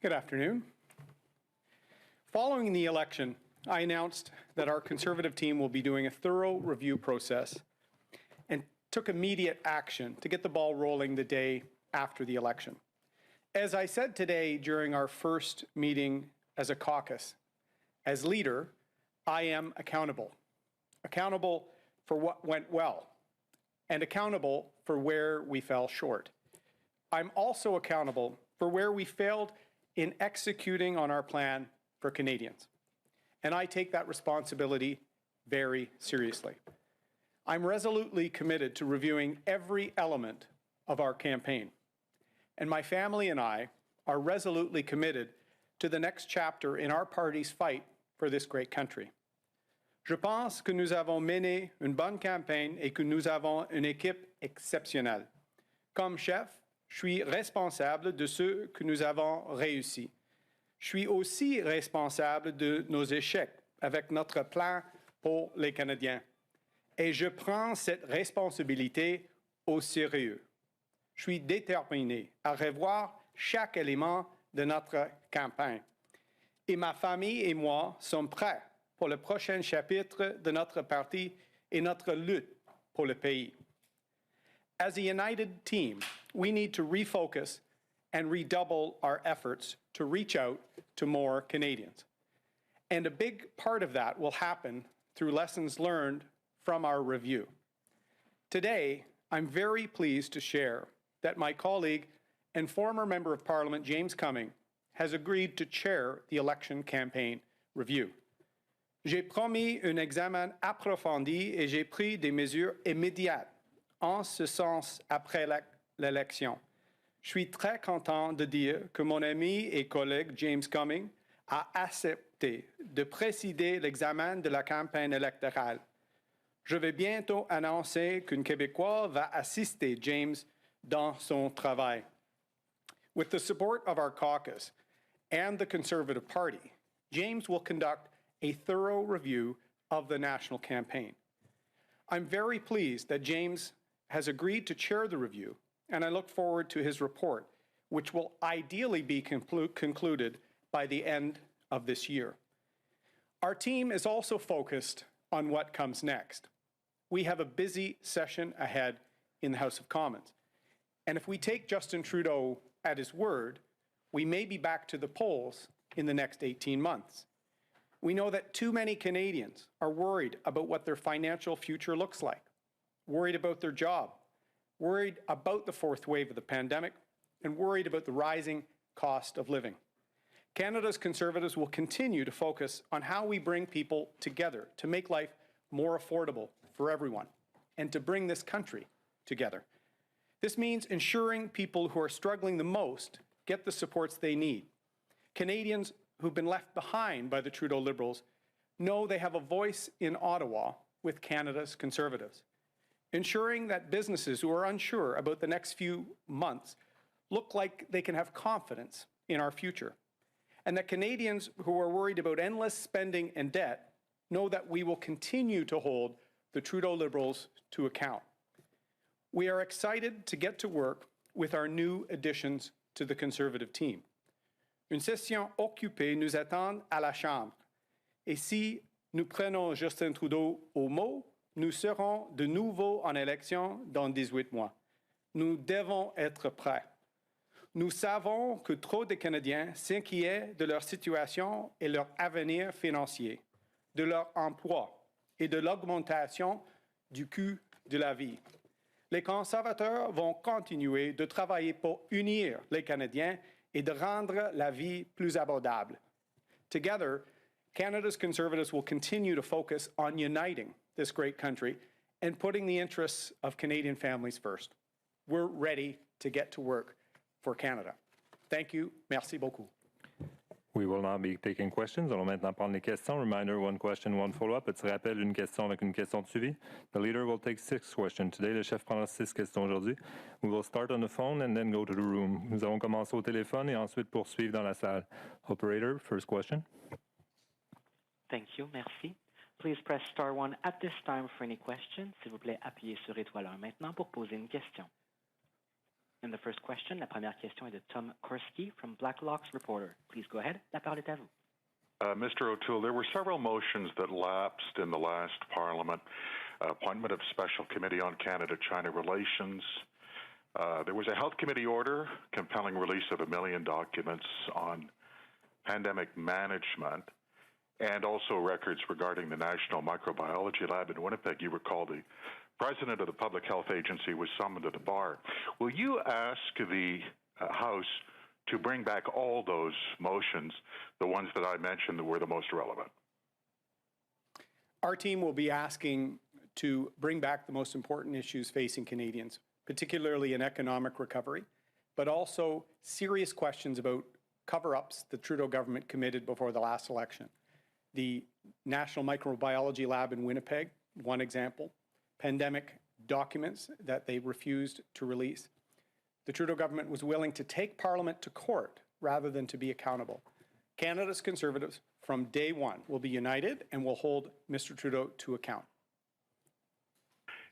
Good afternoon. Following the election, I announced that our Conservative team will be doing a thorough review process and took immediate action to get the ball rolling the day after the election. As I said today during our first meeting as a caucus, as leader, I am accountable. Accountable for what went well and accountable for where we fell short. I'm also accountable for where we failed in executing on our plan for Canadians. And I take that responsibility very seriously. I'm resolutely committed to reviewing every element of our campaign. And my family and I are resolutely committed to the next chapter in our party's fight for this great country. Je pense que nous avons mené une bonne campagne et que nous avons une équipe exceptionnelle. Comme chef, je suis responsable de ce que nous avons réussi. Je suis aussi responsable de nos échecs avec notre plan pour les Canadiens. Et je prends cette responsabilité au sérieux. Je suis déterminé à revoir chaque élément de notre campagne. Et ma famille et moi sommes prêts pour le prochain chapitre de notre parti et notre lutte pour le pays. As a united team, we need to refocus and redouble our efforts to reach out to more Canadians. And a big part of that will happen through lessons learned from our review. Today, I'm very pleased to share that my colleague and former Member of Parliament James Cumming has agreed to chair the election campaign review. J'ai promis un examen approfondi et j'ai pris des mesures immédiates en ce sens après l'élection. Je suis très content de dire que mon ami et collègue James Cumming a accepté de présider l'examen de la campagne électorale. Je vais bientôt annoncer qu'un Québécois va assister James dans son travail. With the support of our caucus and the Conservative Party, James will conduct a thorough review of the national campaign. I'm very pleased that James has agreed to chair the review, and I look forward to his report, which will ideally be concluded by the end of this year. Our team is also focused on what comes next. We have a busy session ahead in the House of Commons. And if we take Justin Trudeau at his word, we may be back to the polls in the next 18 months. We know that too many Canadians are worried about what their financial future looks like, worried about their job, worried about the fourth wave of the pandemic, and worried about the rising cost of living. Canada's Conservatives will continue to focus on how we bring people together to make life more affordable for everyone and to bring this country together. This means ensuring people who are struggling the most get the supports they need. Canadians who've been left behind by the Trudeau Liberals know they have a voice in Ottawa with Canada's Conservatives. Ensuring that businesses who are unsure about the next few months look like they can have confidence in our future. And that Canadians who are worried about endless spending and debt know that we will continue to hold the Trudeau Liberals to account. We are excited to get to work with our new additions to the Conservative team. Une session occupée nous attend à la Chambre. Et si nous prenons Justin Trudeau au mot, nous serons de nouveau en élection dans 18 mois. Nous devons être prêts. Nous savons que trop de Canadiens s'inquiètent de leur situation et leur avenir financier, de leur emploi et de l'augmentation du coût de la vie. Les conservateurs vont continuer de travailler pour unir les Canadiens et de rendre la vie plus abordable. Together, Canada's Conservatives will continue to focus on uniting this great country and putting the interests of Canadian families first. We're ready to get to work for Canada. Thank you. Merci beaucoup. We will now be taking questions. Allons maintenant prendre les questions. Reminder, one question, one follow-up. Petit rappel, une question avec une question de suivi. The leader will take 6 questions today. Le chef prendra 6 questions aujourd'hui. We will start on the phone and then go to the room. Nous allons commencer au téléphone et ensuite poursuivre dans la salle. Operator, first question. Thank you. Merci. Please press star 1 at this time for any questions. S'il vous plaît, appuyez sur étoile 1 maintenant pour poser une question. And the first question, la première question est de Tom Korski from Blacklock's Reporter. Please go ahead. La parole est à vous. Mr. O'Toole, there were several motions that lapsed in the last Parliament. Appointment of Special Committee on Canada-China Relations. There was a Health Committee order compelling release of 1 million documents on pandemic management, and also records regarding the National Microbiology Lab in Winnipeg. You recall the president of the Public Health Agency was summoned to the bar. Will you ask the House to bring back all those motions, the ones that I mentioned that were the most relevant? Our team will be asking to bring back the most important issues facing Canadians, particularly in economic recovery, but also serious questions about cover-ups the Trudeau government committed before the last election. The National Microbiology Lab in Winnipeg, one example, pandemic documents that they refused to release. The Trudeau government was willing to take Parliament to court rather than to be accountable. Canada's Conservatives, from day one, will be united and will hold Mr. Trudeau to account.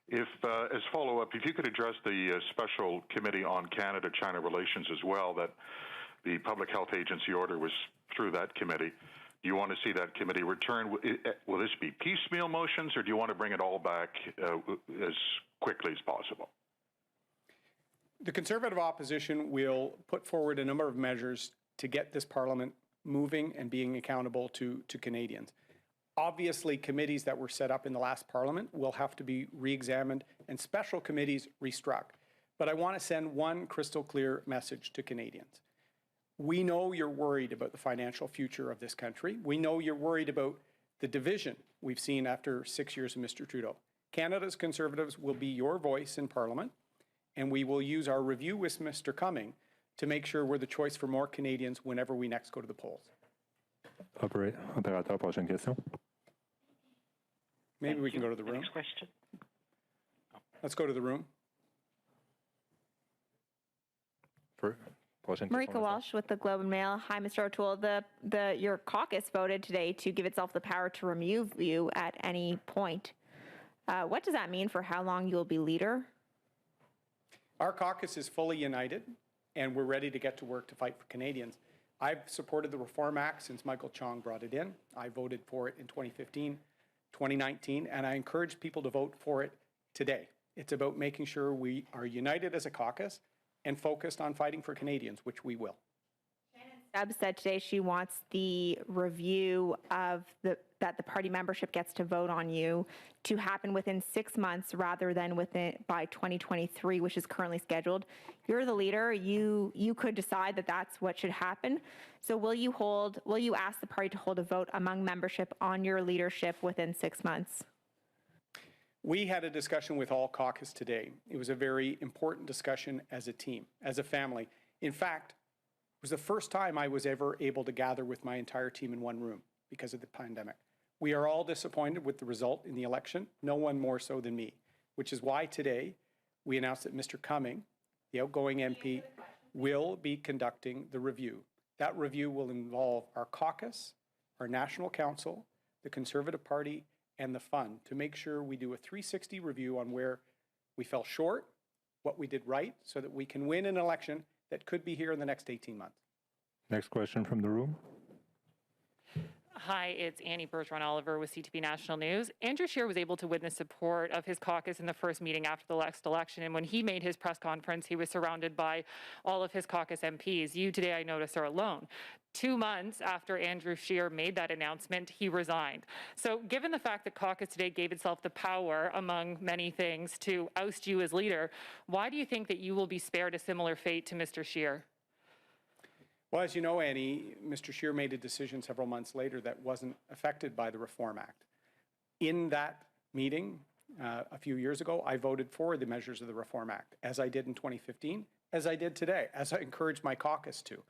If, as follow-up, if you could address the Special Committee on Canada-China Relations as well, that the Public Health Agency order was through that committee. Do you want to see that committee return? Will this be piecemeal motions, or do you want to bring it all back as quickly as possible? The Conservative opposition will put forward a number of measures to get this Parliament moving and being accountable to Canadians. Obviously, committees that were set up in the last Parliament will have to be re-examined and special committees restruck. But I want to send one crystal clear message to Canadians. We know you're worried about the financial future of this country. We know you're worried about the division we've seen after 6 years of Mr. Trudeau. Canada's Conservatives will be your voice in Parliament, and we will use our review with Mr. Cumming to make sure we're the choice for more Canadians whenever we next go to the polls. Opérateur, prochaine question. Maybe we can go to the room. Next question. Let's go to the room. Marika Walsh with the Globe and Mail. Hi, Mr. O'Toole. Your caucus voted today to give itself the power to remove you at any point. What does that mean for how long you will be leader? Our caucus is fully united, and we're ready to get to work to fight for Canadians. I've supported the Reform Act since Michael Chong brought it in. I voted for it in 2015, 2019, and I encourage people to vote for it today. It's about making sure we are united as a caucus and focused on fighting for Canadians, which we will. Stubbs said today she wants the review of that the party membership gets to vote on you to happen within 6 months rather than by 2023, which is currently scheduled. You're the leader. You could decide that that's what should happen. So will you ask the party to hold a vote among membership on your leadership within 6 months? We had a discussion with all caucus today. It was a very important discussion as a team, as a family. In fact, it was the first time I was ever able to gather with my entire team in one room because of the pandemic. We are all disappointed with the result in the election, no one more so than me, which is why today we announced that Mr. Cumming, the outgoing MP, will be conducting the review. That review will involve our caucus, our National Council, the Conservative Party, and the fund to make sure we do a 360 review on where we fell short, what we did right, so that we can win an election that could be here in the next 18 months. Next question from the room. Hi, it's Annie Bergeron-Oliver with CTV National News. Andrew Scheer was able to witness support of his caucus in the first meeting after the last election, and when he made his press conference, he was surrounded by all of his caucus MPs. You today, I notice, are alone. 2 months after Andrew Scheer made that announcement, he resigned. So given the fact that caucus today gave itself the power, among many things, to oust you as leader, why do you think that you will be spared a similar fate to Mr. Scheer? Well, as you know, Annie, Mr. Scheer made a decision several months later that wasn't affected by the Reform Act. In that meeting a few years ago, I voted for the measures of the Reform Act, as I did in 2015, as I did today, as I encouraged my caucus to.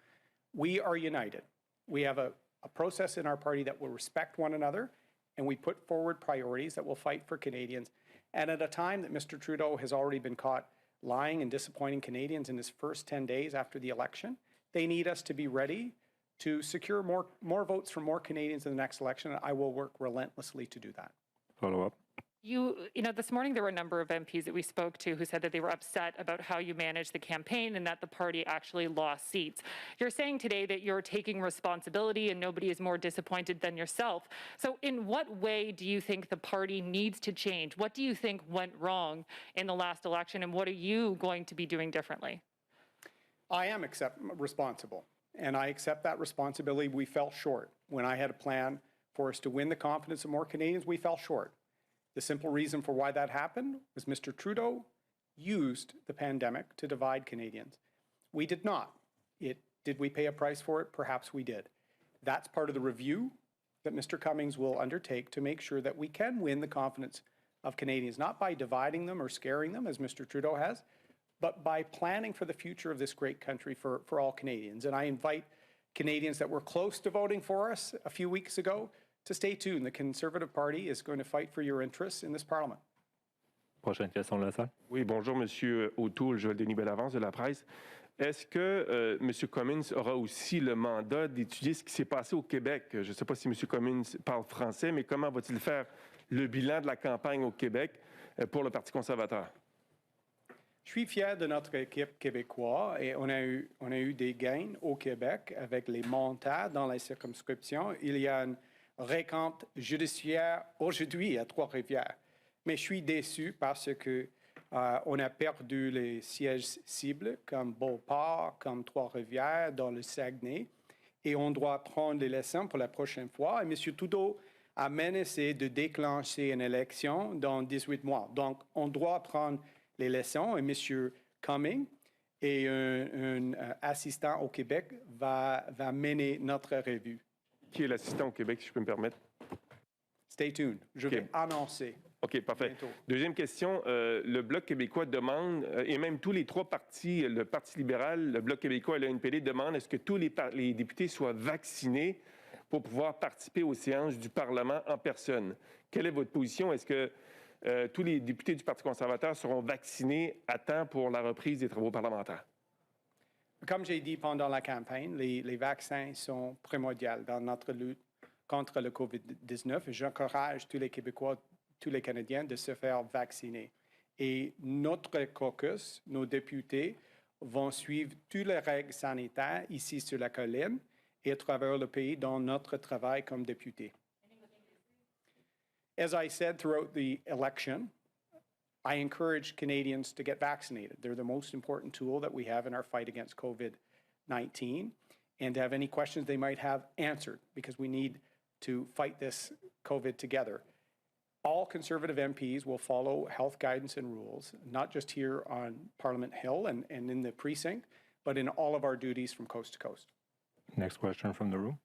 We are united. We have a process in our party that will respect one another, and we put forward priorities that will fight for Canadians. And at a time that Mr. Trudeau has already been caught lying and disappointing Canadians in his first 10 days after the election, they need us to be ready to secure more votes from more Canadians in the next election, and I will work relentlessly to do that. Follow up. This morning there were a number of MPs that we spoke to who said that they were upset about how you managed the campaign and that the party actually lost seats. You're saying today that you're taking responsibility and nobody is more disappointed than yourself. So in what way do you think the party needs to change? What do you think went wrong in the last election, and what are you going to be doing differently? I am responsible, and I accept that responsibility. We fell short. When I had a plan for us to win the confidence of more Canadians, we fell short. The simple reason for why that happened was Mr. Trudeau used the pandemic to divide Canadians. We did not. Did we pay a price for it? Perhaps we did. That's part of the review that Mr. Cummings will undertake to make sure that we can win the confidence of Canadians, not by dividing them or scaring them, as Mr. Trudeau has, but by planning for the future of this great country for all Canadians. And I invite Canadians that were close to voting for us a few weeks ago to stay tuned. The Conservative Party is going to fight for your interests in this Parliament. Prochaine question de la salle. Oui, bonjour, Monsieur O'Toole, Joël Denis Bellavance de la presse. Est-ce que M. Cummings aura aussi le mandat d'étudier ce qui s'est passé au Québec? Je ne sais pas si M. Cummings parle français, mais comment va-t-il faire le bilan de la campagne au Québec pour le Parti conservateur? Je suis fier de notre équipe québécoise et on a eu des gains au Québec avec les mandats dans les circonscriptions. Il y a une récompte judiciaire aujourd'hui à Trois-Rivières. Mais je suis déçu parce que on a perdu les sièges cibles comme Beauport, comme Trois-Rivières, dans le Saguenay. Et on doit prendre les leçons pour la prochaine fois. Et M. Trudeau a menacé de déclencher une élection dans 18 mois. Donc, on doit prendre les leçons. Et M. Cumming et un assistant au Québec va mener notre revue. Qui est l'assistant au Québec, si je peux me permettre? Stay tuned. Je vais annoncer. OK, parfait. Bientôt. Deuxième question. Le Bloc québécois demande, et même tous les trois partis, le Parti libéral, le Bloc québécois et le NPD demandent est-ce que tous les députés soient vaccinés pour pouvoir participer aux séances du Parlement en personne. Quelle est votre position? Est-ce que tous les députés du Parti conservateur seront vaccinés à temps pour la reprise des travaux parlementaires? Comme j'ai dit pendant la campagne, les vaccins sont primordiaux dans notre lutte contre le COVID-19 et j'encourage tous les Québécois, tous les Canadiens de se faire vacciner. Et notre caucus, nos députés, vont suivre toutes les règles sanitaires ici sur la colline et à travers le pays dans notre travail comme députés. As I said throughout the election, I encourage Canadians to get vaccinated. They're the most important tool that we have in our fight against COVID-19, and to have any questions they might have answered, because we need to fight this COVID together. All Conservative MPs will follow health guidance and rules, not just here on Parliament Hill and in the precinct, but in all of our duties from coast to coast. Next question from the room.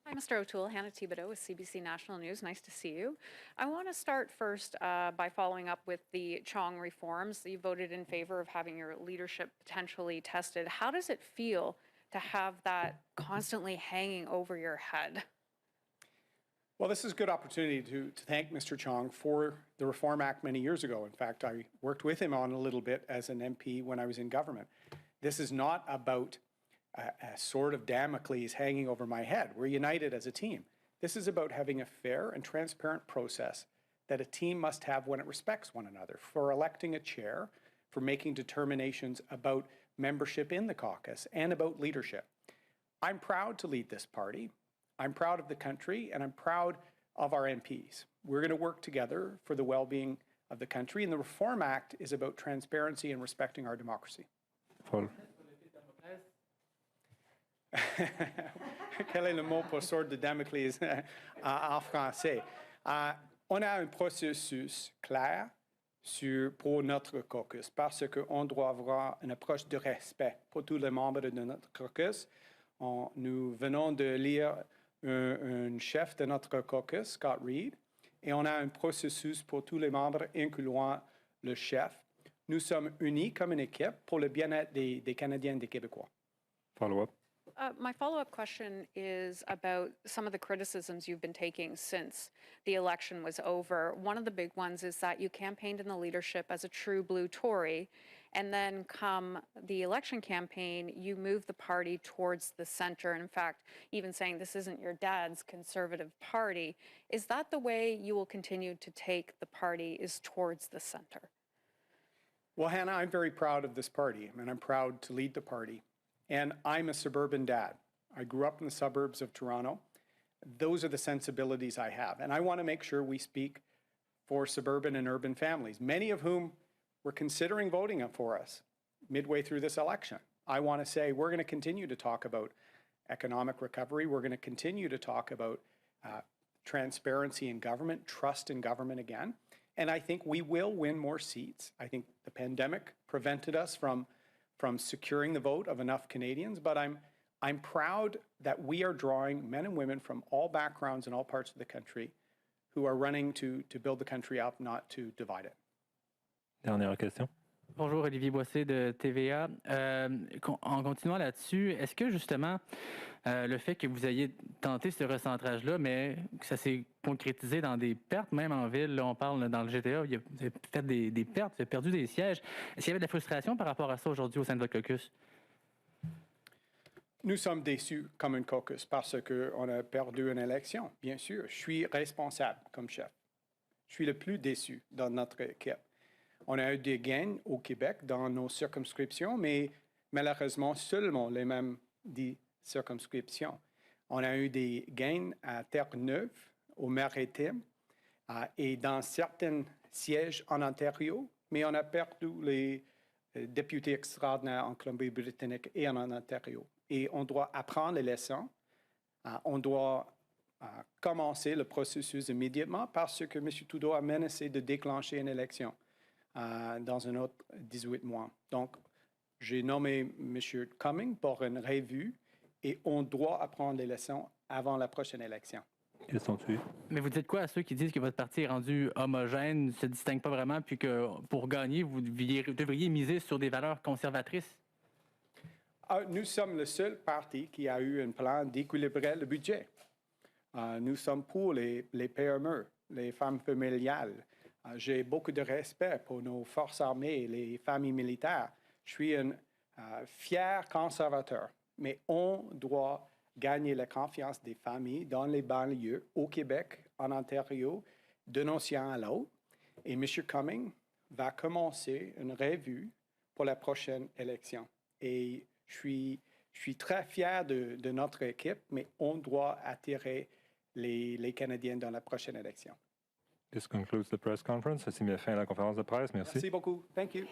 Hi, Mr. O'Toole. Hannah Thibodeau with CBC National News. Nice to see you. I want to start first by following up with the Chong reforms. You voted in favor of having your leadership potentially tested. How does it feel to have that constantly hanging over your head? Well, this is a good opportunity to thank Mr. Chong for the Reform Act many years ago. In fact, I worked with him on a little bit as an MP when I was in government. This is not about a sword of Damocles hanging over my head. We're united as a team. This is about having a fair and transparent process that a team must have when it respects one another, for electing a chair, for making determinations about membership in the caucus, and about leadership. I'm proud to lead this party. I'm proud of the country, and I'm proud of our MPs. We're going to work together for the well-being of the country, and the Reform Act is about transparency and respecting our democracy. Paul. Quel est le mot pour sword de Damoclès en français? On a un processus clair pour notre caucus parce qu'on doit avoir une approche de respect pour tous les membres de notre caucus. Nous venons de lire un chef de notre caucus, Scott Reed, et on a un processus pour tous les membres, incluant le chef. Nous sommes unis comme une équipe pour le bien-être des Canadiens et des Québécois. Follow-up. My follow-up question is about some of the criticisms you've been taking since the election was over. One of the big ones is that you campaigned in the leadership as a true blue Tory, And then come the election campaign, you move the party towards the center. And in fact, even saying this isn't your dad's Conservative Party. Is that the way you will continue to take the party, is towards the center? Well, Hannah, I'm very proud of this party, and I'm proud to lead the party. And I'm a suburban dad. I grew up in the suburbs of Toronto. Those are the sensibilities I have. And I want to make sure we speak for suburban and urban families, many of whom were considering voting for us midway through this election. I want to say we're going to continue to talk about economic recovery. We're going to continue to talk about transparency in government, trust in government again. And I think we will win more seats. I think the pandemic prevented us from securing the vote of enough Canadians, but I'm proud that we are drawing men and women from all backgrounds and all parts of the country who are running to build the country up, not to divide it. Dernière question. Bonjour, Olivier Boissé de TVA. En continuant là-dessus, est-ce que justement le fait que vous ayez tenté ce recentrage-là, mais que ça s'est concrétisé dans des pertes, même en ville, là, on parle dans le GTA, vous avez fait des pertes, vous avez perdu des sièges. Est-ce qu'il y avait de la frustration par rapport à ça aujourd'hui au sein de votre caucus? Nous sommes déçus comme un caucus parce qu'on a perdu une élection, bien sûr. Je suis responsable comme chef. Je suis le plus déçu dans notre équipe. On a eu des gains au Québec dans nos circonscriptions, mais malheureusement seulement les mêmes 10 circonscriptions. On a eu des gains à Terre-Neuve, au Maritime, et dans certains sièges en Ontario, mais on a perdu les députés extraordinaires en Colombie-Britannique et en Ontario. Et on doit apprendre les leçons. On doit commencer le processus immédiatement parce que M. Trudeau a menacé de déclencher une élection dans un autre 18 mois. Donc, j'ai nommé M. Cumming pour une revue et on doit apprendre les leçons avant la prochaine élection. Question suivante. Mais vous dites quoi à ceux qui disent que votre parti est rendu homogène, ne se distingue pas vraiment, puis que pour gagner, vous devriez miser sur des valeurs conservatrices? Nous sommes le seul parti qui a eu un plan d'équilibrer le budget. Nous sommes pour les PME, les femmes familiales. J'ai beaucoup de respect pour nos forces armées et les familles militaires. Je suis un fier conservateur, mais on doit gagner la confiance des familles dans les banlieues, au Québec, en Ontario, d'un océan à l'autre. Et M. Cumming va commencer une revue pour la prochaine élection. Et je suis très fier de notre équipe, mais on doit attirer les Canadiens dans la prochaine élection. This concludes the press conference. Ceci met fin à la conférence de presse. Merci. Merci beaucoup. Thank you.